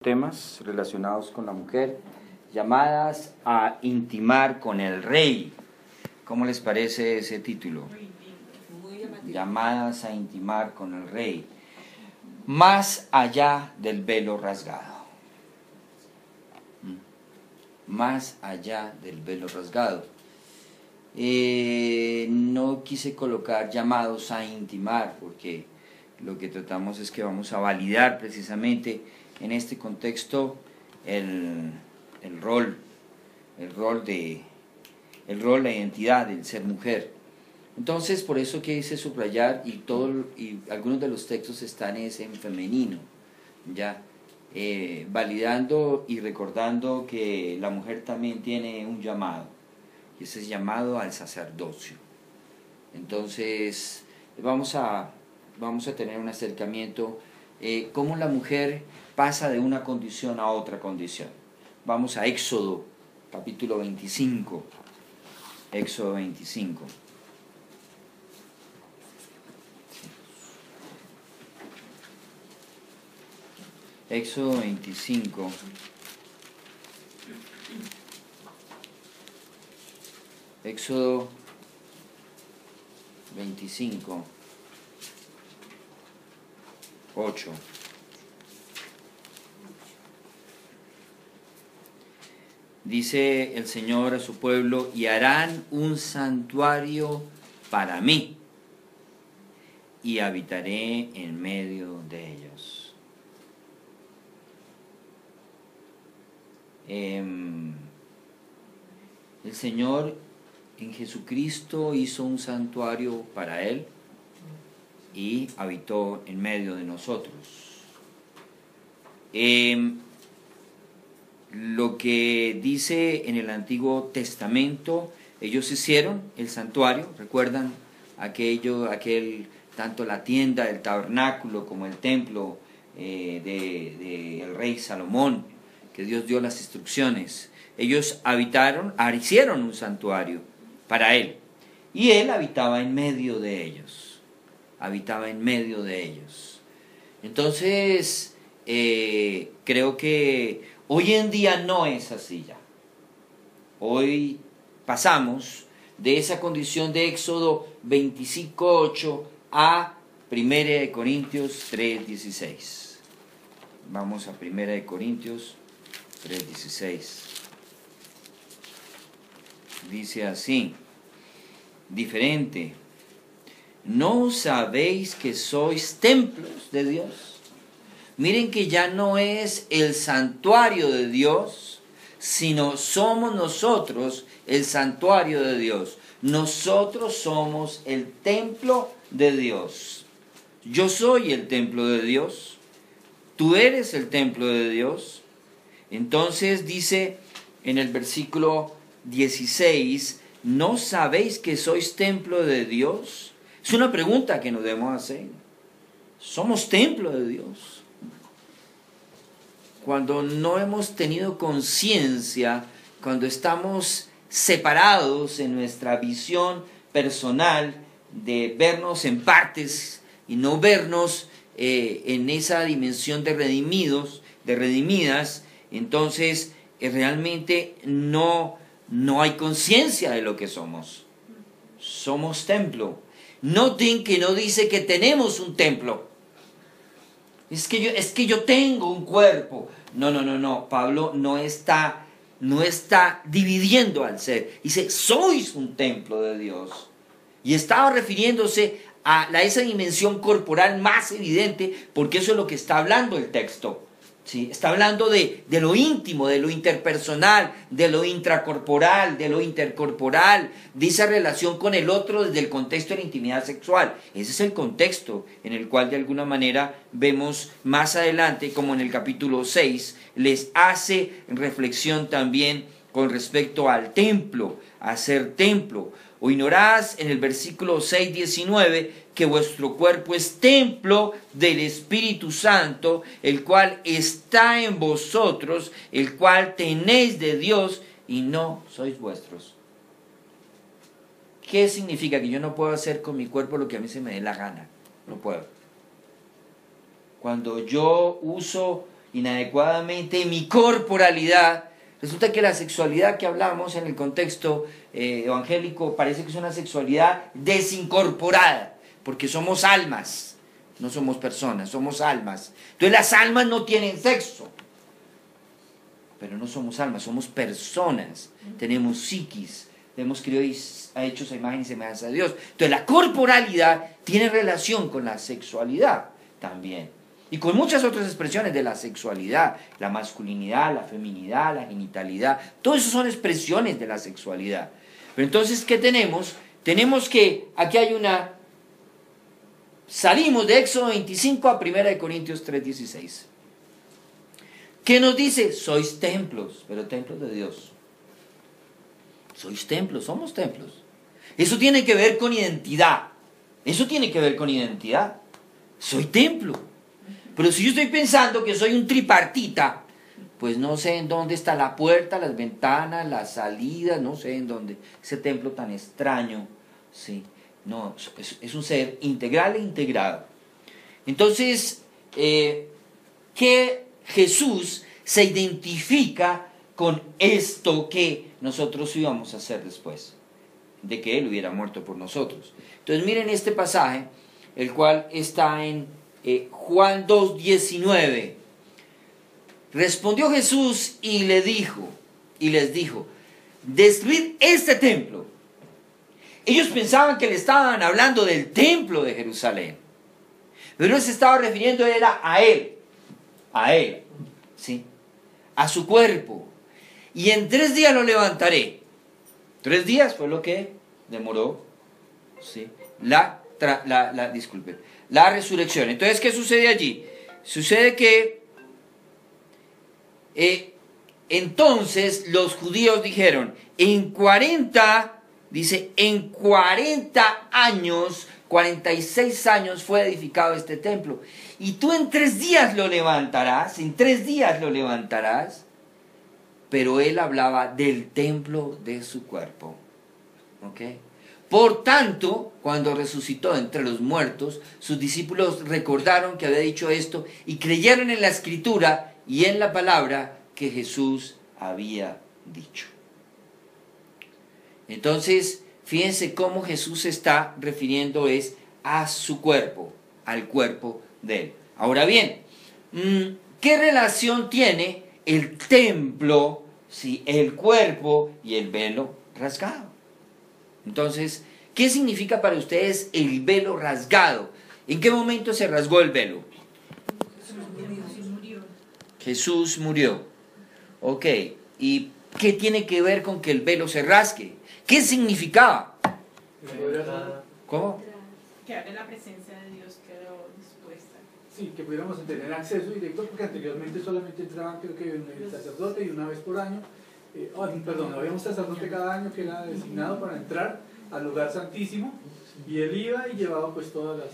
Temas relacionados con la mujer, llamadas a intimar con el rey. ¿Cómo les parece ese título? Llamadas a intimar con el rey. Más allá del velo rasgado. Más allá del velo rasgado. No quise colocar llamados a intimar porque lo que tratamos es que vamos a validar precisamente en este contexto el rol, la identidad del ser mujer. Entonces, por eso quise subrayar y algunos de los textos están en femenino, ya validando y recordando que la mujer también tiene un llamado, y ese es llamado al sacerdocio. Entonces, vamos a tener un acercamiento cómo la mujer pasa de una condición a otra condición. Vamos a Éxodo, capítulo 25. Éxodo 25. Éxodo 25. Éxodo 25. 8. Dice el Señor a su pueblo: y harán un santuario para mí, y habitaré en medio de ellos. El Señor en Jesucristo hizo un santuario para Él y habitó en medio de nosotros. Lo que dice en el Antiguo Testamento, ellos hicieron el santuario, recuerdan tanto la tienda, el tabernáculo como el templo del rey Salomón, que Dios dio las instrucciones. Ellos hicieron un santuario para Él, y Él habitaba en medio de ellos. Entonces, creo que hoy en día no es así ya. Hoy pasamos de esa condición de Éxodo 25:8 a 1 Corintios 3:16. Vamos a 1 Corintios 3:16. Dice así, diferente: ¿no sabéis que sois templos de Dios? Miren que ya no es el santuario de Dios, sino somos nosotros el santuario de Dios. Nosotros somos el templo de Dios. Yo soy el templo de Dios. Tú eres el templo de Dios. Entonces dice en el versículo 16, ¿no sabéis que sois templo de Dios? Es una pregunta que nos debemos hacer. ¿Somos templo de Dios? Cuando no hemos tenido conciencia, cuando estamos separados en nuestra visión personal de vernos en partes y no vernos en esa dimensión de redimidas, entonces realmente no hay conciencia de lo que somos. Somos templo. Noten que no dice que tenemos un templo. Es que yo tengo un cuerpo. No. Pablo no está dividiendo al ser. Dice, sois un templo de Dios. Y estaba refiriéndose a esa dimensión corporal más evidente, porque eso es lo que está hablando el texto. ¿Sí? Está hablando de lo íntimo, de lo interpersonal, de lo intracorporal, de lo intercorporal, de esa relación con el otro desde el contexto de la intimidad sexual. Ese es el contexto en el cual de alguna manera vemos más adelante, como en el capítulo 6, les hace reflexión también con respecto al templo, a ser templo. O ignorás en el versículo 6:19 que vuestro cuerpo es templo del Espíritu Santo, el cual está en vosotros, el cual tenéis de Dios y no sois vuestros. ¿Qué significa? Que yo no puedo hacer con mi cuerpo lo que a mí se me dé la gana. No puedo. Cuando yo uso inadecuadamente mi corporalidad. Resulta que la sexualidad que hablamos en el contexto evangélico parece que es una sexualidad desincorporada, porque somos almas, no somos personas, somos almas. Entonces las almas no tienen sexo, pero no somos almas, somos personas, tenemos psiquis, hemos creado y hechos a imagen y semejanza de Dios. Entonces la corporalidad tiene relación con la sexualidad también. Y con muchas otras expresiones de la sexualidad, la masculinidad, la feminidad, la genitalidad, todo eso son expresiones de la sexualidad. Pero entonces, ¿qué tenemos? Tenemos que, aquí hay una, salimos de Éxodo 25 a 1 Corintios 3:16. ¿Qué nos dice? Sois templos, pero templos de Dios. Sois templos, somos templos. Eso tiene que ver con identidad. Eso tiene que ver con identidad. Soy templo. Pero si yo estoy pensando que soy un tripartita, pues no sé en dónde está la puerta, las ventanas, las salidas, no sé en dónde. Ese templo tan extraño, ¿sí? No, es un ser integral e integrado. Entonces, que Jesús se identifica con esto que nosotros íbamos a hacer después, de que Él hubiera muerto por nosotros. Entonces miren este pasaje, el cual está en Juan 2:19. Respondió Jesús y les dijo, destruid este templo. Ellos pensaban que le estaban hablando del templo de Jerusalén, pero él se estaba refiriendo era a él, ¿sí? A su cuerpo. Y en 3 días lo levantaré. 3 días fue lo que demoró, ¿sí? La resurrección. Entonces, ¿qué sucede allí? Sucede que entonces los judíos dijeron, en 40 años, 46 años fue edificado este templo. Y tú en 3 días lo levantarás, Pero él hablaba del templo de su cuerpo. ¿Ok? Por tanto, cuando resucitó entre los muertos, sus discípulos recordaron que había dicho esto y creyeron en la Escritura y en la palabra que Jesús había dicho. Entonces, fíjense cómo Jesús se está refiriendo es a su cuerpo, al cuerpo de Él. Ahora bien, ¿qué relación tiene el templo, ¿sí? El cuerpo y el velo rasgado? Entonces, ¿qué significa para ustedes el velo rasgado? ¿En qué momento se rasgó el velo? Jesús murió. Ok, ¿y qué tiene que ver con que el velo se rasgue? ¿Qué significaba? ¿Cómo? Que ahora la presencia de Dios quedó dispuesta. Sí, que pudiéramos tener acceso directo, porque anteriormente solamente entraban, creo que el sacerdote y una vez por año. Había un sacerdote cada año que era designado para entrar al lugar santísimo, y él iba y llevaba pues todas las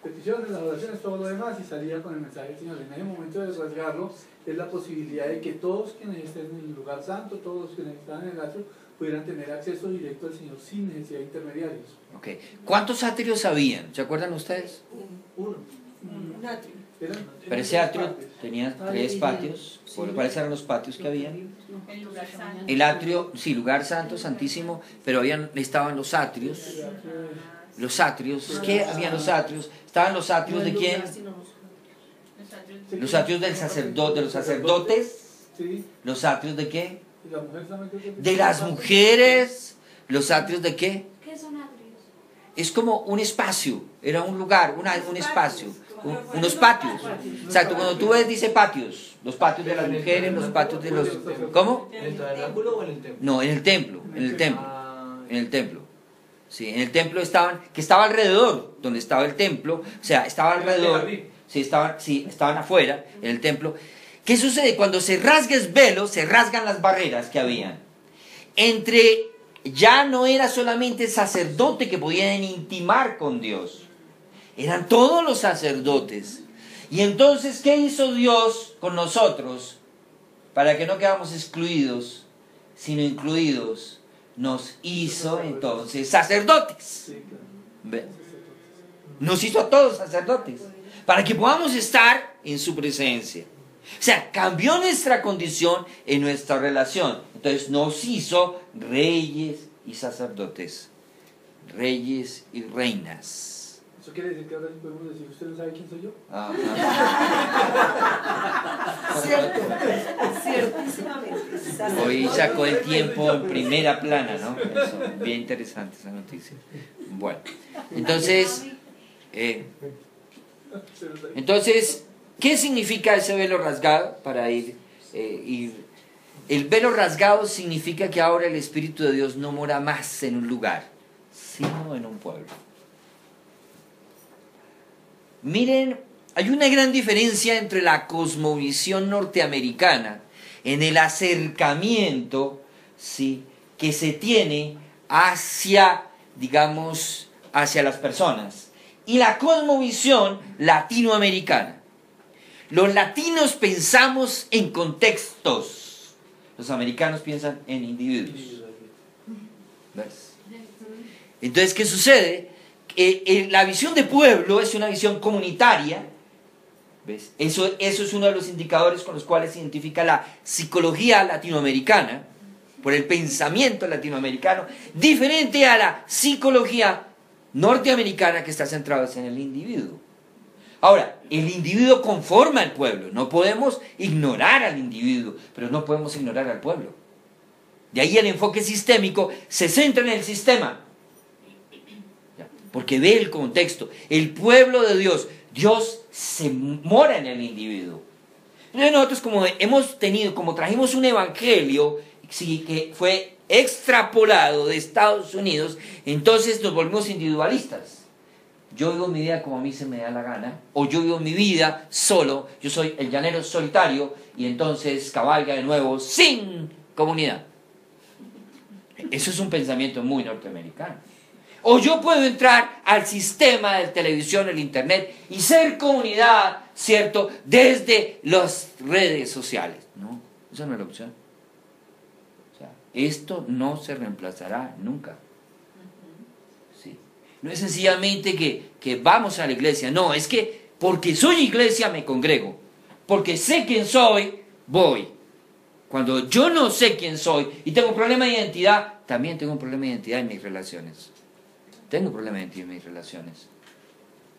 peticiones, las oraciones, todo lo demás, y salía con el mensaje del Señor. En el momento de rasgarlo es la posibilidad de que todos quienes estén en el lugar santo, todos quienes están en el atrio, pudieran tener acceso directo al Señor sin necesidad de intermediarios. Okay. ¿Cuántos atrios habían? ¿Se acuerdan ustedes? Uno. Un atrio. Pero ese atrio tenía 3 patios. ¿Cuáles eran los patios que había? El lugar santo. El atrio, sí, lugar santo, santísimo, pero estaban los atrios. Los atrios, ¿qué habían los atrios? ¿Estaban los atrios de quién? Los atrios del sacerdote, de los sacerdotes. ¿Los atrios de qué? De las mujeres. ¿Los atrios de qué? ¿Qué son atrios? Es como un espacio, era un lugar, un espacio, unos patios. Exacto, cuando tú ves dice patios, los patios de las mujeres, los patios de los... ¿Cómo? ¿En el tabernáculo o en el templo? No, en el templo. Sí, en el templo que estaba alrededor, donde estaba el templo, o sea, estaba alrededor, estaban afuera, en el templo. ¿Qué sucede? Cuando se rasga el velo, se rasgan las barreras que habían. Ya no era solamente el sacerdote que podían intimar con Dios, eran todos los sacerdotes. Y entonces, ¿qué hizo Dios con nosotros? Para que no quedamos excluidos, sino incluidos. Nos hizo entonces sacerdotes. Nos hizo a todos sacerdotes, para que podamos estar en su presencia. O sea, cambió nuestra condición en nuestra relación. Entonces nos hizo reyes y sacerdotes, reyes y reinas. ¿Eso quiere decir que ahora sí podemos decir, usted no sabe quién soy yo? Ajá. Cierto, ciertísimamente. Hoy sacó el tiempo en primera plana, ¿no? Eso, bien interesante esa noticia. Bueno, entonces, ¿qué significa ese velo rasgado? Para ir. El velo rasgado significa que ahora el Espíritu de Dios no mora más en un lugar, sino en un pueblo. Miren, hay una gran diferencia entre la cosmovisión norteamericana en el acercamiento, ¿sí?, que se tiene hacia, digamos, hacia las personas, y la cosmovisión latinoamericana. Los latinos pensamos en contextos, los americanos piensan en individuos. ¿Ves? Entonces, ¿qué sucede? La visión de pueblo es una visión comunitaria. ¿Ves? Eso es uno de los indicadores con los cuales se identifica la psicología latinoamericana, por el pensamiento latinoamericano, diferente a la psicología norteamericana que está centrada en el individuo. Ahora, el individuo conforma el pueblo. No podemos ignorar al individuo, pero no podemos ignorar al pueblo. De ahí el enfoque sistémico se centra en el sistema, porque ve el contexto. El pueblo de Dios, Dios se mora en el individuo. Entonces nosotros como trajimos un evangelio, sí, que fue extrapolado de Estados Unidos, entonces nos volvimos individualistas. Yo vivo mi vida como a mí se me da la gana, o yo vivo mi vida solo, yo soy el llanero solitario, y entonces cabalga de nuevo sin comunidad. Eso es un pensamiento muy norteamericano. O yo puedo entrar al sistema de televisión, el internet, y ser comunidad, ¿cierto?, desde las redes sociales. No, esa no es la opción. O sea, esto no se reemplazará nunca. ¿Sí? No es sencillamente que vamos a la iglesia, no, es que porque soy iglesia me congrego, porque sé quién soy, voy. Cuando yo no sé quién soy y tengo un problema de identidad, también tengo un problema de identidad en mis relaciones. Tengo problemas de identidad en mis relaciones.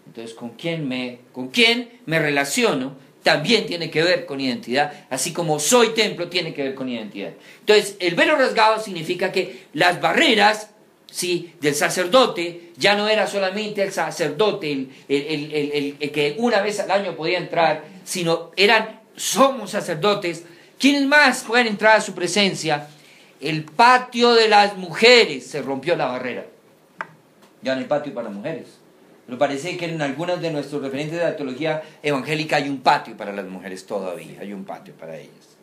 Entonces, ¿con quién me relaciono? También tiene que ver con identidad, así como soy templo tiene que ver con identidad. Entonces, el velo rasgado significa que las barreras, ¿sí?, del sacerdote ya no era solamente el sacerdote, el que una vez al año podía entrar, sino somos sacerdotes. ¿Quiénes más pueden entrar a su presencia? El patio de las mujeres, se rompió la barrera. Ya no hay patio para mujeres. Pero parece que en algunas de nuestros referentes de la teología evangélica hay un patio para las mujeres todavía, hay un patio para ellas.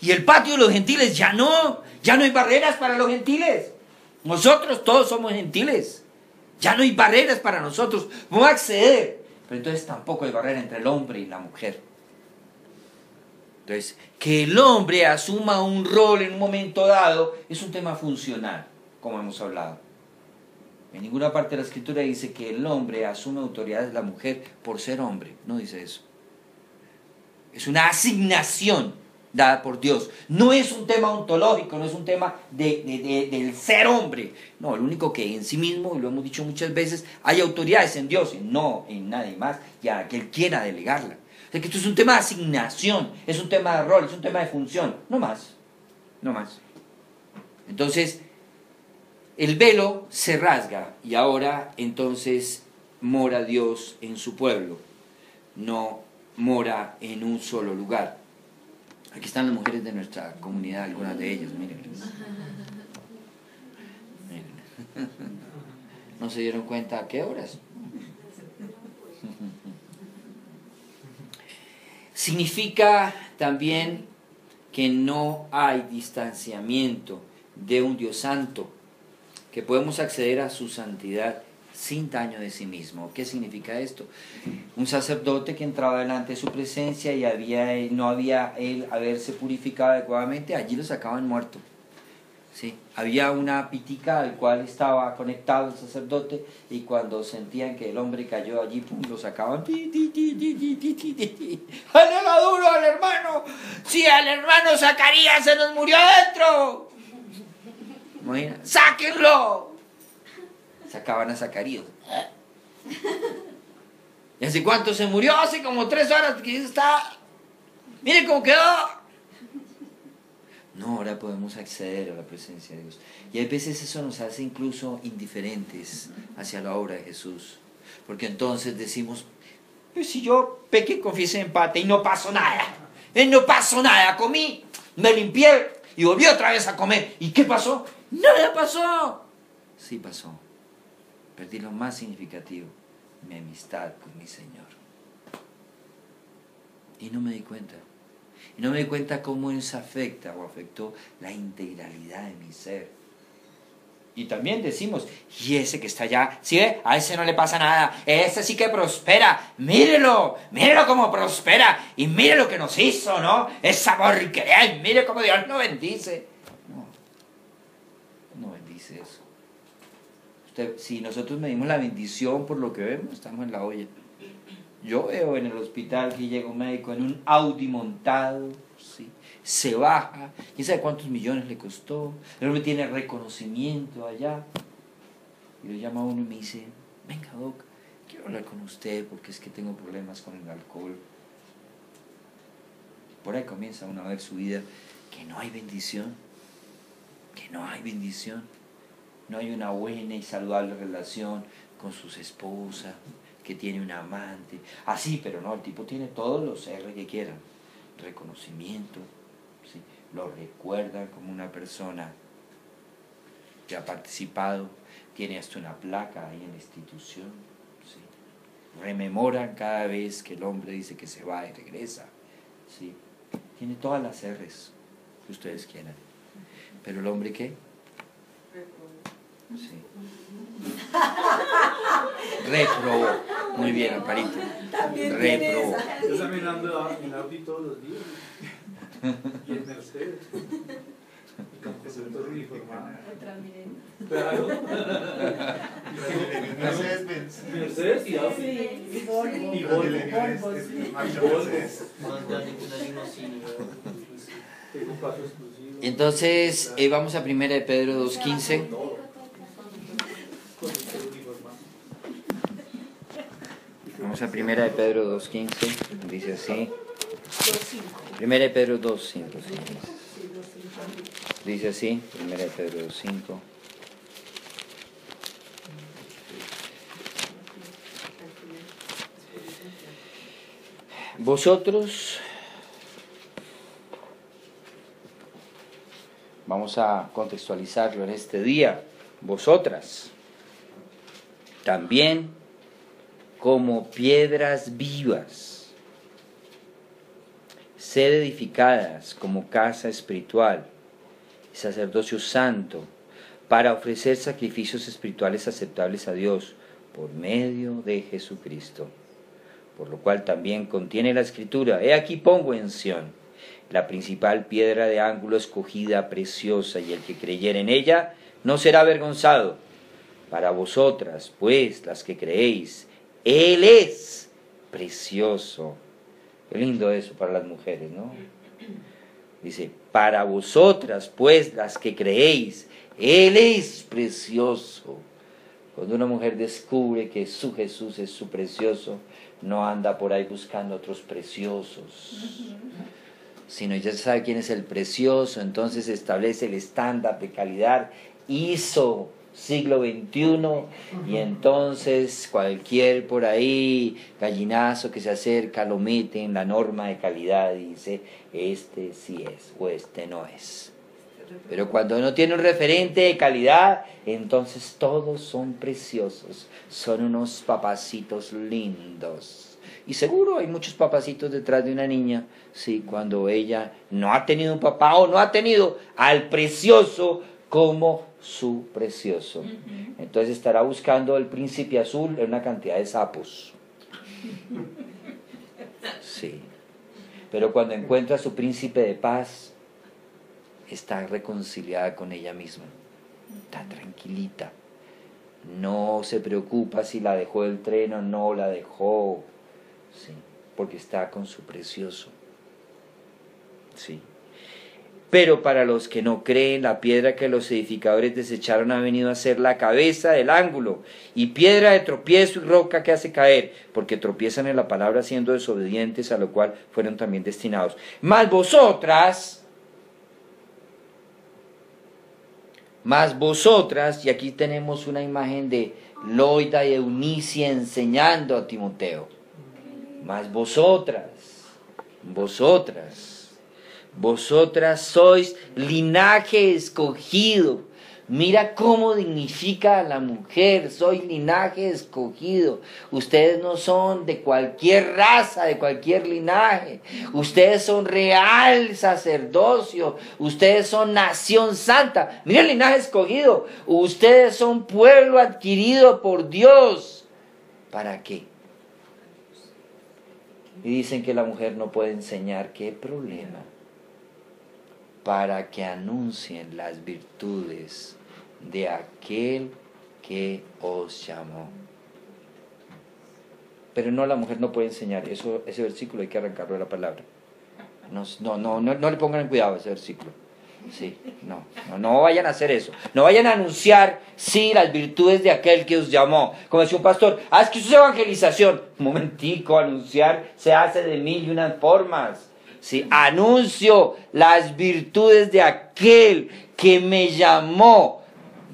Y el patio de los gentiles ya no hay barreras para los gentiles. Nosotros todos somos gentiles. Ya no hay barreras para nosotros, vamos a acceder. Pero entonces tampoco hay barrera entre el hombre y la mujer. Entonces, que el hombre asuma un rol en un momento dado es un tema funcional, como hemos hablado. En ninguna parte de la Escritura dice que el hombre asume autoridad de la mujer por ser hombre. No dice eso. Es una asignación dada por Dios. No es un tema ontológico, no es un tema del ser hombre. No, el único que en sí mismo, y lo hemos dicho muchas veces, hay autoridades en Dios y no en nadie más, ya que Él quiera delegarla. O sea que esto es un tema de asignación, es un tema de rol, es un tema de función. No más. No más. Entonces, el velo se rasga y ahora entonces mora Dios en su pueblo, no mora en un solo lugar. Aquí están las mujeres de nuestra comunidad, algunas de ellas, mírenlas. ¿No se dieron cuenta a qué horas? Significa también que no hay distanciamiento de un Dios santo, que podemos acceder a su santidad sin daño de sí mismo. ¿Qué significa esto? Un sacerdote que entraba delante de su presencia y no había él haberse purificado adecuadamente, allí lo sacaban muerto. ¿sí? Había una pitica al cual estaba conectado el sacerdote, y cuando sentían que el hombre cayó allí, pum, lo sacaban. ¡Alega duro al hermano! ¡Sí, al hermano Zacarías se nos murió adentro! Imagina, ¡sáquenlo! Sacaban a Zacarías. ¿Y hace cuánto se murió? Hace como 3 horas que está. ¡Miren cómo quedó! No, ahora podemos acceder a la presencia de Dios. Y a veces eso nos hace incluso indiferentes hacia la obra de Jesús. Porque entonces decimos, pues si yo pequé, confiesé, empate y no pasó nada. No pasó nada, comí, me limpié y volví otra vez a comer. ¿Y qué pasó? ¡Nada pasó! Sí pasó. Perdí lo más significativo, mi amistad con mi Señor. Y no me di cuenta. Y no me di cuenta cómo eso afecta o afectó la integralidad de mi ser. Y también decimos, y ese que está allá, ¿sí ve? A ese no le pasa nada, ese sí que prospera, mírelo cómo prospera, y mire lo que nos hizo, ¿no? Esa porquería, y mire cómo Dios nos bendice. No bendice eso. Si nosotros medimos la bendición por lo que vemos, estamos en la olla. Yo veo en el hospital que llega un médico en un Audi montado, ¿sí? Se baja, quién sabe cuántos millones le costó, el hombre tiene reconocimiento allá, y lo llama a uno y me dice, venga doc, quiero hablar con usted porque es que tengo problemas con el alcohol. Por ahí comienza uno a ver su vida, que no hay bendición, no hay una buena y saludable relación con sus esposas, que tiene un amante, así, pero no, el tipo tiene todos los R que quieran, reconocimiento, ¿sí? Lo recuerdan como una persona que ha participado, tiene hasta una placa ahí en la institución, ¿sí? Rememoran cada vez que el hombre dice que se va y regresa, ¿sí? Tiene todas las R's que ustedes quieran, pero el hombre ¿qué? Sí. Reprobó. Muy bien, Amparito. Reprobó. Yo también ando en Audi todos los días. Y en Mercedes. Y con conductor uniformado. Claro. Mercedes y Audi. Y Volvo. Tengo paso exclusivo. Entonces, vamos a 1 de Pedro 2:15. Vamos a 1 de Pedro 2:15, dice así. 1 de Pedro 2:5, dice así, 1 de Pedro 2:5. Vosotros, vamos a contextualizarlo en este día, vosotras, también como piedras vivas, sed edificadas como casa espiritual, sacerdocio santo, para ofrecer sacrificios espirituales aceptables a Dios por medio de Jesucristo. Por lo cual también contiene la Escritura, he aquí pongo en Sión la principal piedra de ángulo escogida, preciosa, y el que creyere en ella no será avergonzado. Para vosotras, pues, las que creéis, Él es precioso. Qué lindo eso para las mujeres, ¿no? Dice, para vosotras, pues, las que creéis, Él es precioso. Cuando una mujer descubre que su Jesús es su precioso, no anda por ahí buscando otros preciosos, sino ya sabe quién es el precioso, entonces establece el estándar de calidad ISO siglo XXI, y entonces cualquier por ahí gallinazo que se acerca lo mete en la norma de calidad y dice, este sí es o este no es. Pero cuando no tiene un referente de calidad, entonces todos son preciosos, son unos papacitos lindos. Y seguro hay muchos papacitos detrás de una niña, sí, cuando ella no ha tenido un papá o no ha tenido al precioso como su precioso. Entonces estará buscando el príncipe azul en una cantidad de sapos. Sí. Pero cuando encuentra a su príncipe de paz, está reconciliada con ella misma, está tranquilita, no se preocupa si la dejó el tren o no la dejó, ¿sí? Porque está con su precioso, ¿sí? Pero para los que no creen, la piedra que los edificadores desecharon ha venido a ser la cabeza del ángulo, y piedra de tropiezo y roca que hace caer, porque tropiezan en la palabra siendo desobedientes, a lo cual fueron también destinados. Mas vosotras, y aquí tenemos una imagen de Loida y Eunice enseñando a Timoteo. Mas vosotras sois linaje escogido. Mira cómo dignifica a la mujer, soy linaje escogido. Ustedes no son de cualquier raza, de cualquier linaje. Ustedes son real sacerdocio. Ustedes son nación santa. Mira el linaje escogido. Ustedes son pueblo adquirido por Dios. ¿Para qué? Y dicen que la mujer no puede enseñar. ¿Qué problema? Para que anuncien las virtudes de aquel que os llamó. Pero no, la mujer no puede enseñar. Ese versículo hay que arrancarlo de la palabra. No le pongan cuidado a ese versículo. Sí, no vayan a hacer eso. No vayan a anunciar, sí, las virtudes de aquel que os llamó. Como decía un pastor, es que eso es evangelización. Un momentico, anunciar se hace de 1001 formas. Sí, anuncio las virtudes de aquel que me llamó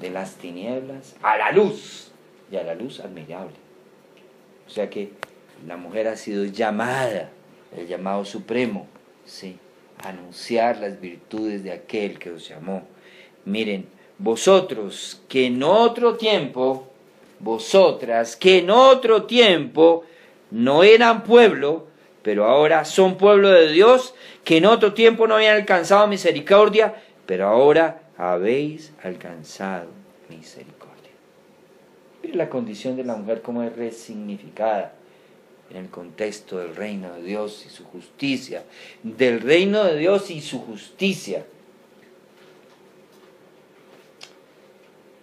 de las tinieblas a la luz, y a la luz admirable. O sea que la mujer ha sido llamada, el llamado supremo, sí, a anunciar las virtudes de aquel que os llamó. Miren, vosotras que en otro tiempo no eran pueblo, pero ahora son pueblo de Dios, que en otro tiempo no habían alcanzado misericordia, pero ahora habéis alcanzado misericordia. Mire la condición de la mujer como es resignificada en el contexto del reino de Dios y su justicia, del reino de Dios y su justicia.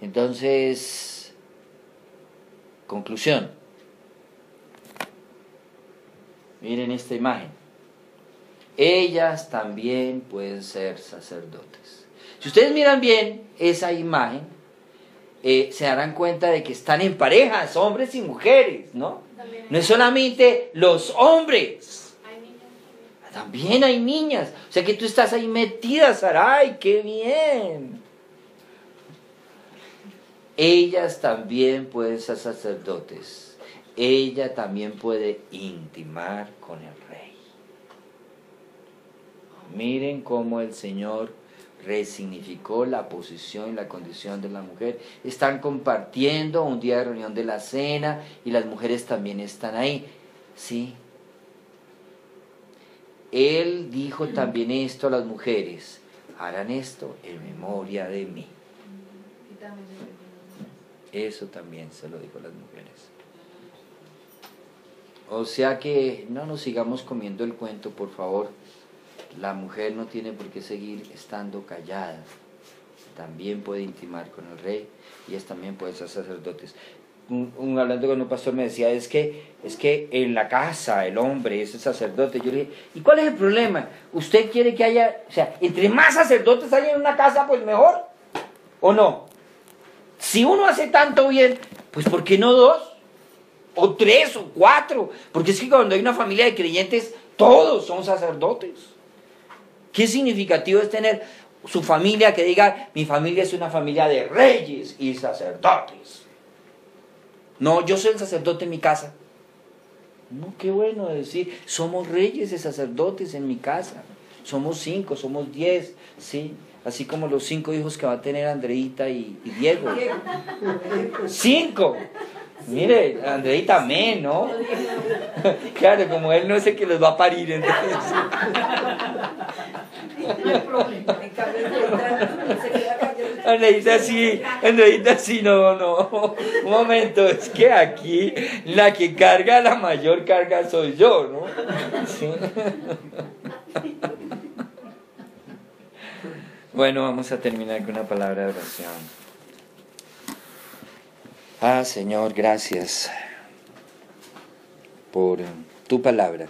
Entonces, conclusión. Miren esta imagen. Ellas también pueden ser sacerdotes. Si ustedes miran bien esa imagen, se darán cuenta de que están en parejas, hombres y mujeres, ¿no? No es solamente los hombres. También hay niñas. O sea que tú estás ahí metida, Saray, qué bien. Ellas también pueden ser sacerdotes. Ella también puede intimar con el rey. Miren cómo el Señor resignificó la posición y la condición de la mujer. Están compartiendo un día de reunión de la cena y las mujeres también están ahí. ¿Sí? Él dijo también esto a las mujeres: harán esto en memoria de mí. Eso también se lo dijo a las mujeres. O sea que no nos sigamos comiendo el cuento, por favor. La mujer no tiene por qué seguir estando callada. También puede intimar con el rey y ellas también pueden ser sacerdotes. Hablando con un pastor me decía, es que en la casa el hombre es el sacerdote. Yo le dije, ¿y cuál es el problema? ¿Usted quiere que haya, o sea, entre más sacerdotes haya en una casa, pues mejor? ¿O no? Si uno hace tanto bien, pues ¿por qué no 2? O 3 o 4, porque es que cuando hay una familia de creyentes, todos son sacerdotes. Qué significativo es tener su familia que diga, mi familia es una familia de reyes y sacerdotes. No, yo soy el sacerdote en mi casa. No, qué bueno decir, somos reyes y sacerdotes en mi casa. Somos 5, somos 10, ¿sí? Así como los 5 hijos que va a tener Andreita y Diego. 5. Mire, Andreita amén, ¿no? Claro, como él no es el que los va a parir, entonces. No hay problema. Andreita sí, no. Un momento, es que aquí la que carga la mayor carga soy yo, ¿no? Sí. Bueno, vamos a terminar con una palabra de oración. Señor, gracias por tu palabra.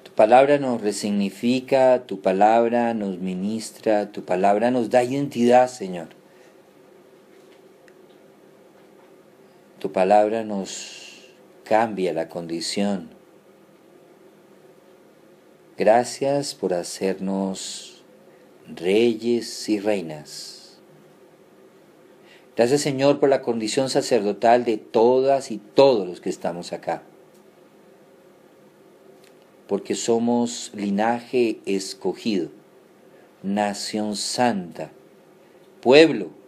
Tu palabra nos resignifica, tu palabra nos ministra, tu palabra nos da identidad, Señor. Tu palabra nos cambia la condición. Gracias por hacernos reyes y reinas. Gracias, Señor, por la condición sacerdotal de todas y todos los que estamos acá. Porque somos linaje escogido, nación santa, pueblo.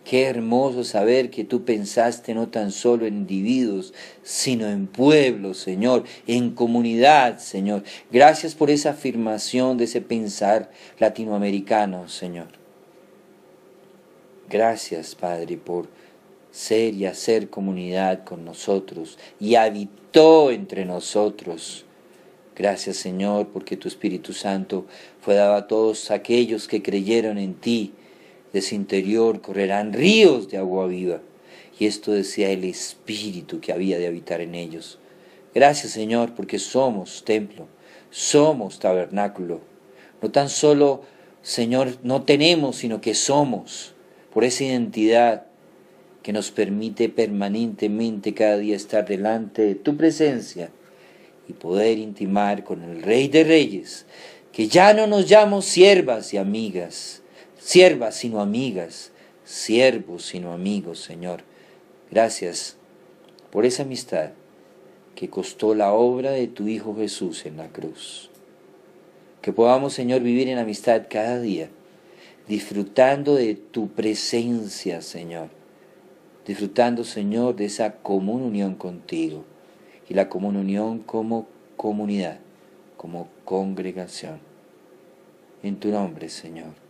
Qué hermoso saber que tú pensaste no tan solo en individuos, sino en pueblos, Señor, en comunidad, Señor. Gracias por esa afirmación de ese pensar latinoamericano, Señor. Gracias, Padre, por ser y hacer comunidad con nosotros y habitó entre nosotros. Gracias, Señor, porque tu Espíritu Santo fue dado a todos aquellos que creyeron en ti. De su interior correrán ríos de agua viva. Y esto decía el Espíritu que había de habitar en ellos. Gracias, Señor, porque somos templo, somos tabernáculo. No tan solo, Señor, no tenemos, sino que somos. Por esa identidad que nos permite permanentemente cada día estar delante de tu presencia y poder intimar con el Rey de Reyes, que ya no nos llamo siervas y amigas, siervas sino amigas, siervos sino amigos, Señor. Gracias por esa amistad que costó la obra de tu Hijo Jesús en la cruz. Que podamos, Señor, vivir en amistad cada día, disfrutando de tu presencia, Señor. Disfrutando, Señor, de esa común unión contigo y la común unión como comunidad, como congregación. En tu nombre, Señor.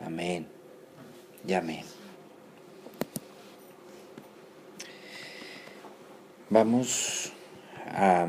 Amén y amén. Vamos a